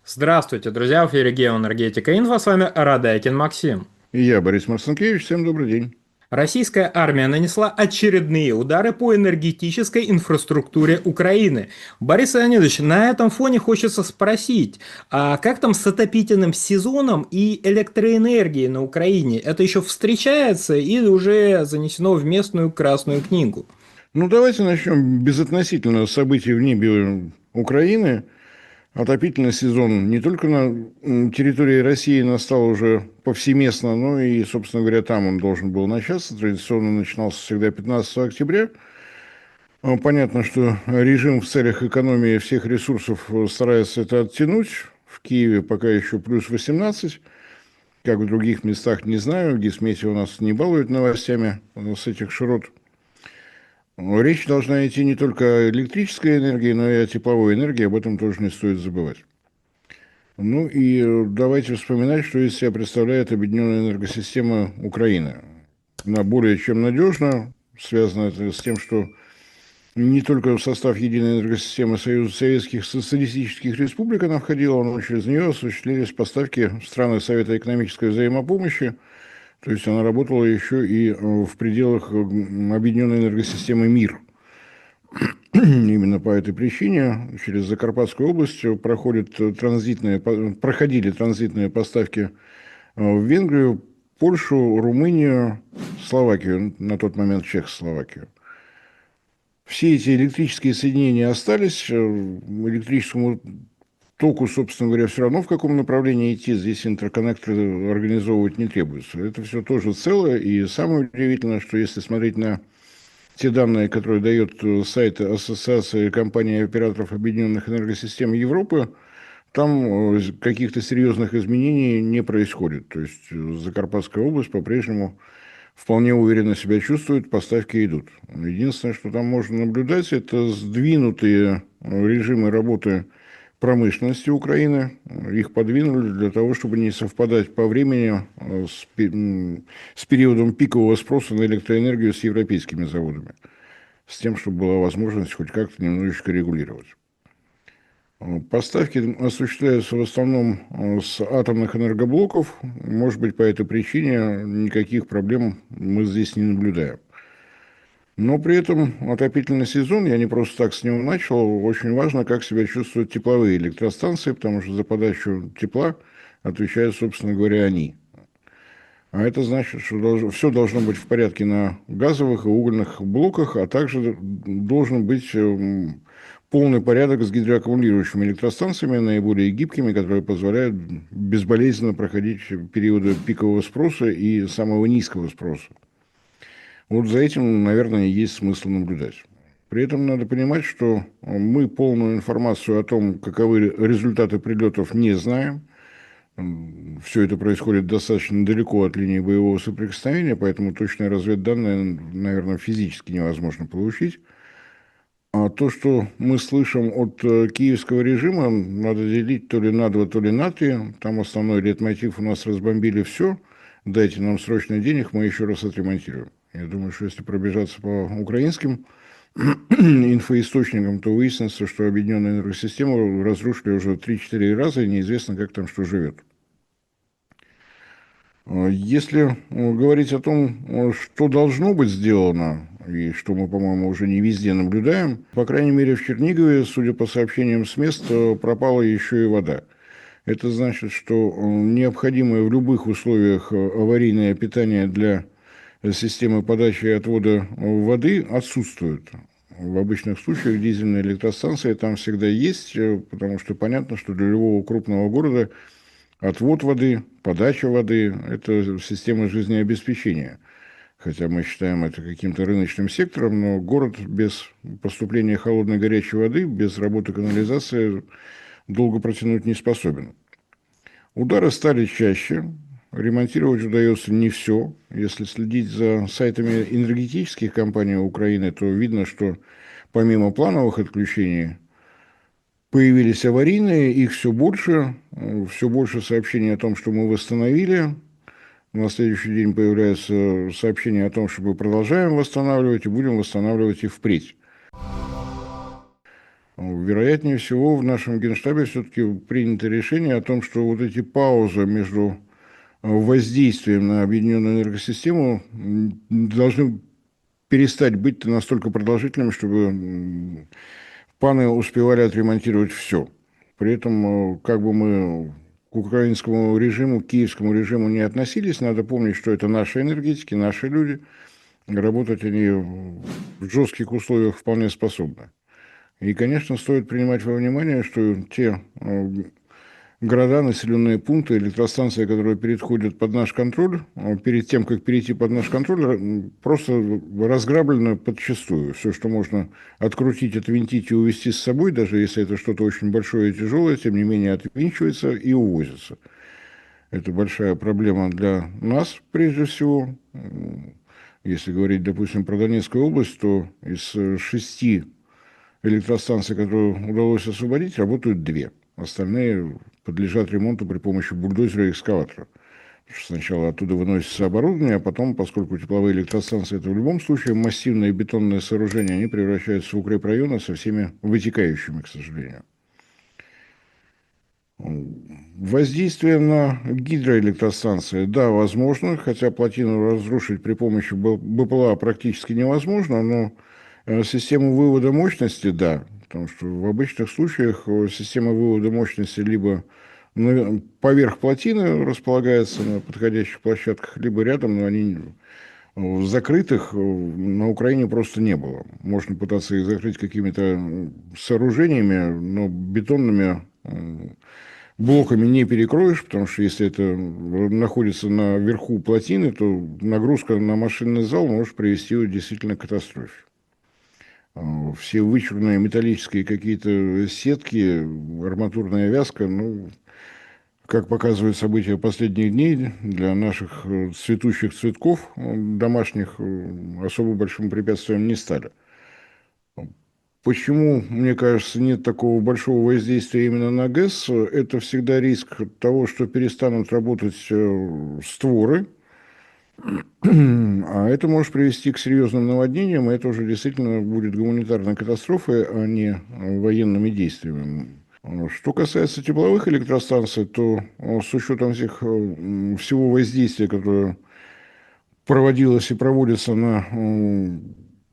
Здравствуйте, друзья, в эфире Геоэнергетика Инфо, с вами Радайкин Максим. И я, Борис Марцинкевич, всем добрый день. Российская армия нанесла очередные удары по энергетической инфраструктуре Украины. Борис Леонидович, на этом фоне хочется спросить, а как там с отопительным сезоном и электроэнергией на Украине? Это еще встречается или уже занесено в местную Красную книгу? Ну, давайте начнем безотносительно событий в небе Украины. Отопительный сезон не только на территории России настал уже повсеместно, но и, собственно говоря, там он должен был начаться. Традиционно начинался всегда 15 октября. Понятно, что режим в целях экономии всех ресурсов старается это оттянуть. В Киеве пока еще плюс 18. Как в других местах, не знаю. Гисметео у нас не балует новостями с этих широт. Речь должна идти не только о электрической энергии, но и о тепловой энергии, об этом тоже не стоит забывать. Ну и давайте вспоминать, что из себя представляет объединенная энергосистема Украины. Она более чем надежна, связано это с тем, что не только в состав единой энергосистемы Союза Советских Социалистических Республик она входила, но через нее осуществлялись поставки в страны Совета экономической взаимопомощи. То есть она работала еще и в пределах объединенной энергосистемы МИР. Именно по этой причине через Закарпатскую область проходили транзитные поставки в Венгрию, Польшу, Румынию, Словакию, на тот момент Чехословакию. Все эти электрические соединения остались, электрическому току, собственно говоря, все равно в каком направлении идти, здесь интерконнекторы организовывать не требуется. Это все тоже целое, и самое удивительное, что если смотреть на те данные, которые дает сайт Ассоциации компаний и операторов объединенных энергосистем Европы, там каких-то серьезных изменений не происходит. То есть Закарпатская область по-прежнему вполне уверенно себя чувствует, поставки идут. Единственное, что там можно наблюдать, это сдвинутые режимы работы промышленности Украины. Их подвинули для того, чтобы не совпадать по времени с периодом пикового спроса на электроэнергию с европейскими заводами, с тем, чтобы была возможность хоть как-то немножечко регулировать. Поставки осуществляются в основном с атомных энергоблоков. Может быть, по этой причине никаких проблем мы здесь не наблюдаем. Но при этом отопительный сезон, я не просто так с него начал, очень важно, как себя чувствуют тепловые электростанции, потому что за подачу тепла отвечают, собственно говоря, они. А это значит, что все должно быть в порядке на газовых и угольных блоках, а также должен быть полный порядок с гидроаккумулирующими электростанциями, наиболее гибкими, которые позволяют безболезненно проходить периоды пикового спроса и самого низкого спроса. Вот за этим, наверное, есть смысл наблюдать. При этом надо понимать, что мы полную информацию о том, каковы результаты прилетов, не знаем. Все это происходит достаточно далеко от линии боевого соприкосновения, поэтому точные разведданные, наверное, физически невозможно получить. А то, что мы слышим от киевского режима, надо делить то ли на два, то ли на три. Там основной лейтмотив: у нас разбомбили все, дайте нам срочно денег, мы еще раз отремонтируем. Я думаю, что если пробежаться по украинским инфоисточникам, то выяснится, что объединенную энергосистему разрушили уже 3-4 раза, и неизвестно, как там что живет. Если говорить о том, что должно быть сделано, и что мы, по-моему, уже не везде наблюдаем, по крайней мере, в Чернигове, судя по сообщениям с мест, пропала еще и вода. Это значит, что необходимое в любых условиях аварийное питание для системы подачи и отвода воды отсутствует. В обычных случаях дизельная электростанция там всегда есть, потому что понятно, что для любого крупного города отвод воды, подача воды – это система жизнеобеспечения. Хотя мы считаем это каким-то рыночным сектором, но город без поступления холодной горячей воды, без работы канализации долго протянуть не способен. Удары стали чаще, ремонтировать удается не все. Если следить за сайтами энергетических компаний Украины, то видно, что помимо плановых отключений появились аварийные, их все больше сообщений о том, что мы восстановили. На следующий день появляется сообщение о том, что мы продолжаем восстанавливать и будем восстанавливать и впредь. Вероятнее всего, в нашем Генштабе все-таки принято решение о том, что вот эти паузы между воздействием на объединенную энергосистему должны перестать быть настолько продолжительными, чтобы паны успевали отремонтировать все. При этом, как бы мы к украинскому режиму, к киевскому режиму не относились, надо помнить, что это наши энергетики, наши люди. Работать они в жестких условиях вполне способны. И, конечно, стоит принимать во внимание, что те города, населенные пункты, электростанции, которые переходят под наш контроль, перед тем, как перейти под наш контроль, просто разграблено подчистую. Все, что можно открутить, отвинтить и увезти с собой, даже если это что-то очень большое и тяжелое, тем не менее отвинчивается и увозится. Это большая проблема для нас, прежде всего. Если говорить, допустим, про Донецкую область, то из 6 электростанций, которые удалось освободить, работают 2. Остальные подлежат ремонту при помощи бульдозера и экскаватора. Сначала оттуда выносится оборудование, а потом, поскольку тепловые электростанции это в любом случае массивные бетонные сооружения, они превращаются в укрепрайоны со всеми вытекающими, к сожалению. Воздействие на гидроэлектростанции, да, возможно, хотя плотину разрушить при помощи БПЛА практически невозможно, но систему вывода мощности, да, потому что в обычных случаях система вывода мощности либо поверх плотины располагается на подходящих площадках, либо рядом, но они закрытых на Украине просто не было. Можно пытаться их закрыть какими-то сооружениями, но бетонными блоками не перекроешь, потому что если это находится на верху плотины, то нагрузка на машинный зал может привести действительно к катастрофе. Все вычурные металлические какие-то сетки, арматурная вязка, ну, как показывают события последних дней, для наших цветущих цветков домашних особо большим препятствием не стали. Почему, мне кажется, нет такого большого воздействия именно на ГЭС? Это всегда риск того, что перестанут работать створы, а это может привести к серьезным наводнениям, и это уже действительно будет гуманитарной катастрофой, а не военными действиями. Что касается тепловых электростанций, то с учетом всего воздействия, которое проводилось и проводится на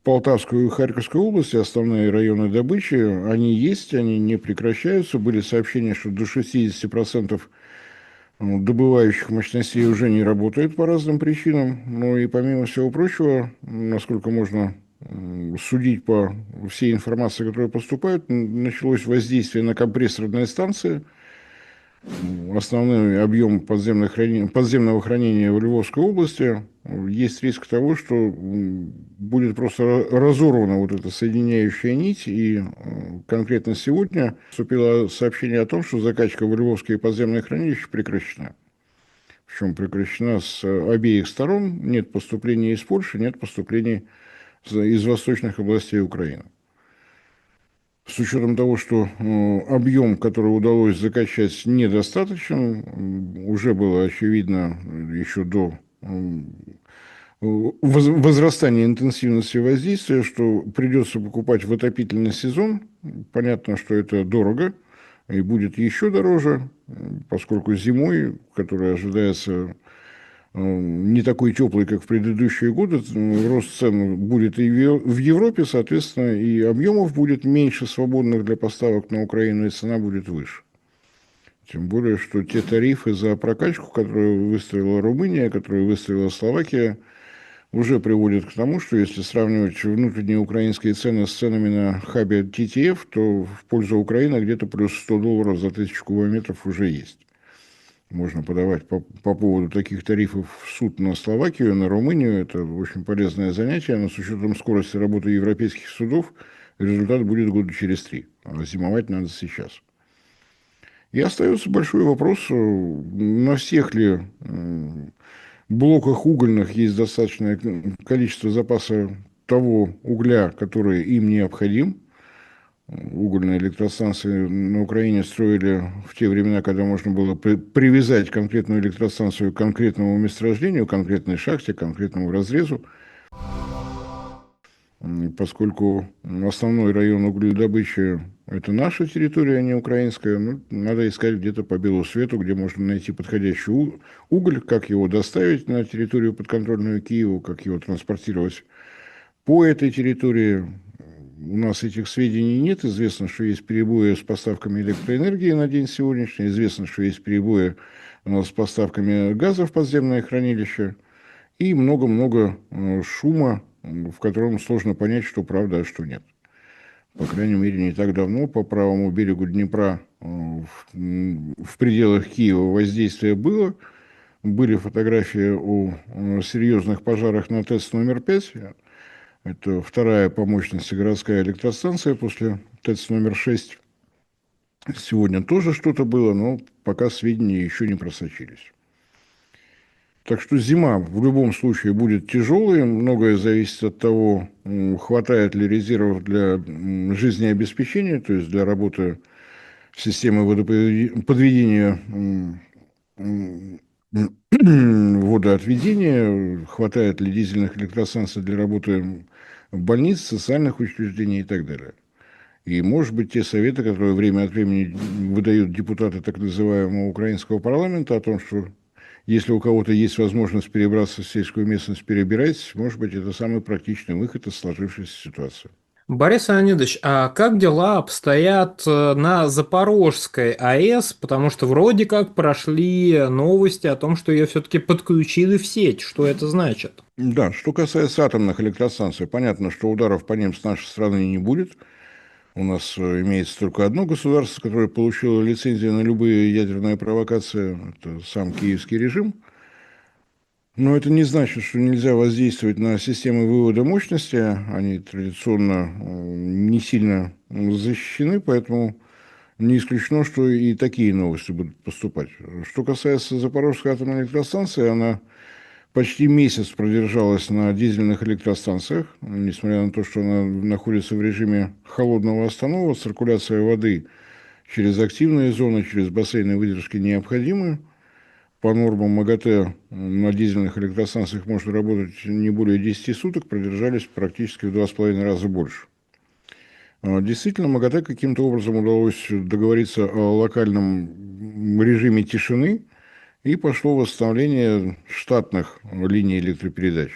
Полтавскую и Харьковскую области, основные районы добычи, они есть, они не прекращаются. Были сообщения, что до 60% добывающих мощностей уже не работает по разным причинам. Ну и помимо всего прочего, насколько можно судить по всей информации, которая поступает, началось воздействие на компрессорные станции. Основной объем подземного хранения в Львовской области. Есть риск того, что будет просто разорвана вот эта соединяющая нить. И конкретно сегодня поступило сообщение о том, что закачка в Львовские подземные хранилища прекращена. Причем прекращена с обеих сторон. Нет поступления из Польши, нет поступления из восточных областей Украины. С учетом того, что объем, который удалось закачать, недостаточен, уже было очевидно еще до возрастания интенсивности воздействия, что придется покупать в отопительный сезон. Понятно, что это дорого и будет еще дороже, поскольку зимой, которая ожидается не такой теплый, как в предыдущие годы, рост цен будет и в Европе, соответственно, и объемов будет меньше свободных для поставок на Украину, и цена будет выше. Тем более, что те тарифы за прокачку, которую выстроила Румыния, которую выстроила Словакия, уже приводят к тому, что если сравнивать внутренние украинские цены с ценами на хабе TTF, то в пользу Украины где-то плюс $100 за 1000 кубометров уже есть. Можно подавать по поводу таких тарифов в суд на Словакию, на Румынию. Это очень полезное занятие, но с учетом скорости работы европейских судов результат будет года через 3. А зимовать надо сейчас. И остается большой вопрос, на всех ли блоках угольных есть достаточное количество запаса того угля, который им необходим. Угольные электростанции на Украине строили в те времена, когда можно было привязать конкретную электростанцию к конкретному месторождению, конкретной шахте, конкретному разрезу. Поскольку основной район угледобычи это наша территория, а не украинская. Ну, надо искать где-то по белу свету, где можно найти подходящий уголь, как его доставить на территорию подконтрольную Киеву, как его транспортировать по этой территории. У нас этих сведений нет. Известно, что есть перебои с поставками электроэнергии на день сегодняшний. Известно, что есть перебои с поставками газа в подземное хранилище. И много-много шума, в котором сложно понять, что правда, а что нет. По крайней мере, не так давно по правому берегу Днепра в пределах Киева воздействие было. Были фотографии о серьезных пожарах на ТЭЦ номер 5. Это вторая по мощности городская электростанция после ТЭЦ номер 6. Сегодня тоже что-то было, но пока сведения еще не просочились. Так что зима в любом случае будет тяжелой. Многое зависит от того, хватает ли резервов для жизнеобеспечения, то есть для работы системы водоподведения, водоотведения, хватает ли дизельных электростанций для работы больниц, социальных учреждений и так далее. И, может быть, те советы, которые время от времени выдают депутаты так называемого украинского парламента о том, что если у кого-то есть возможность перебраться в сельскую местность, перебирайтесь, может быть, это самый практичный выход из сложившейся ситуации. Борис Леонидович, а как дела обстоят на Запорожской АЭС? Потому что вроде как прошли новости о том, что ее все-таки подключили в сеть. Что это значит? Да, что касается атомных электростанций, понятно, что ударов по ним с нашей стороны не будет. У нас имеется только одно государство, которое получило лицензию на любые ядерные провокации. Это сам киевский режим. Но это не значит, что нельзя воздействовать на системы вывода мощности. Они традиционно не сильно защищены, поэтому не исключено, что и такие новости будут поступать. Что касается Запорожской атомной электростанции, она почти месяц продержалась на дизельных электростанциях, несмотря на то, что она находится в режиме холодного останова. Циркуляция воды через активные зоны, через бассейны выдержки необходимы. По нормам МАГАТЭ на дизельных электростанциях можно работать не более 10 суток, продержались практически в 2,5 раза больше. Действительно, МАГАТЭ каким-то образом удалось договориться о локальном режиме тишины, и пошло восстановление штатных линий электропередач.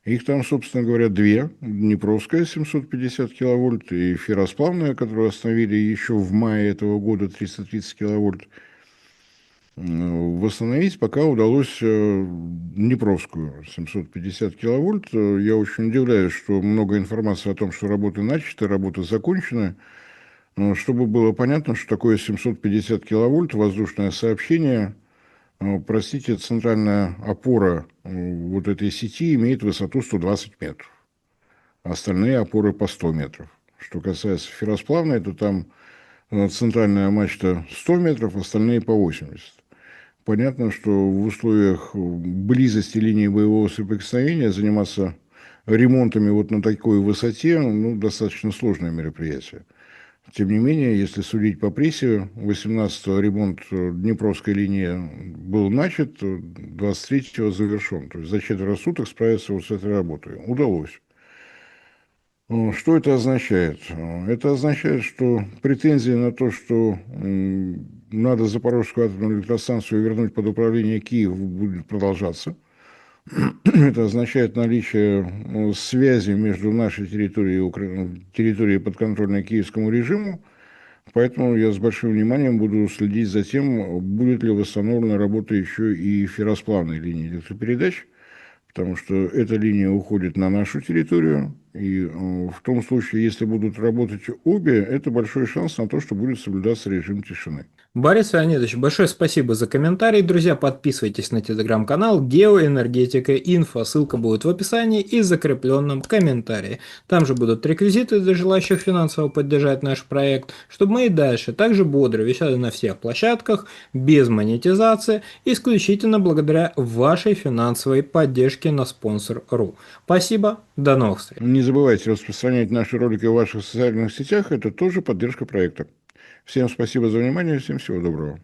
Их там, собственно говоря, две. Днепровская 750 киловольт и ферросплавная, которую остановили еще в мае этого года 330 киловольт. Восстановить пока удалось Днепровскую 750 киловольт. Я очень удивляюсь, что много информации о том, что работа начата, работа закончена. Чтобы было понятно, что такое 750 киловольт, воздушное сообщение, простите, центральная опора вот этой сети имеет высоту 120 метров. Остальные опоры по 100 метров. Что касается ферросплавной, то там центральная мачта 100 метров, остальные по 80. Понятно, что в условиях близости линии боевого соприкосновения заниматься ремонтами вот на такой высоте достаточно сложное мероприятие. Тем не менее, если судить по прессе, 18-го ремонт Днепровской линии был начат, 23-го завершен. То есть за четверо суток справиться вот с этой работой удалось. Что это означает? Это означает, что претензии на то, что надо Запорожскую атомную электростанцию вернуть под управление Киева, будет продолжаться. Это означает наличие связи между нашей территорией и территорией подконтрольной киевскому режиму. Поэтому я с большим вниманием буду следить за тем, будет ли восстановлена работа еще и ферросплавной линии электропередач, потому что эта линия уходит на нашу территорию, и в том случае, если будут работать обе, это большой шанс на то, что будет соблюдаться режим тишины. Борис Леонидович, большое спасибо за комментарий. Друзья, подписывайтесь на телеграм-канал Геоэнергетика Инфо. Ссылка будет в описании и закрепленном комментарии. Там же будут реквизиты для желающих финансово поддержать наш проект, чтобы мы и дальше также бодро вещали на всех площадках, без монетизации, исключительно благодаря вашей финансовой поддержке на Sponsor.ru. Спасибо, до новых встреч. Не забывайте распространять наши ролики в ваших социальных сетях, это тоже поддержка проекта. Всем спасибо за внимание, всем всего доброго.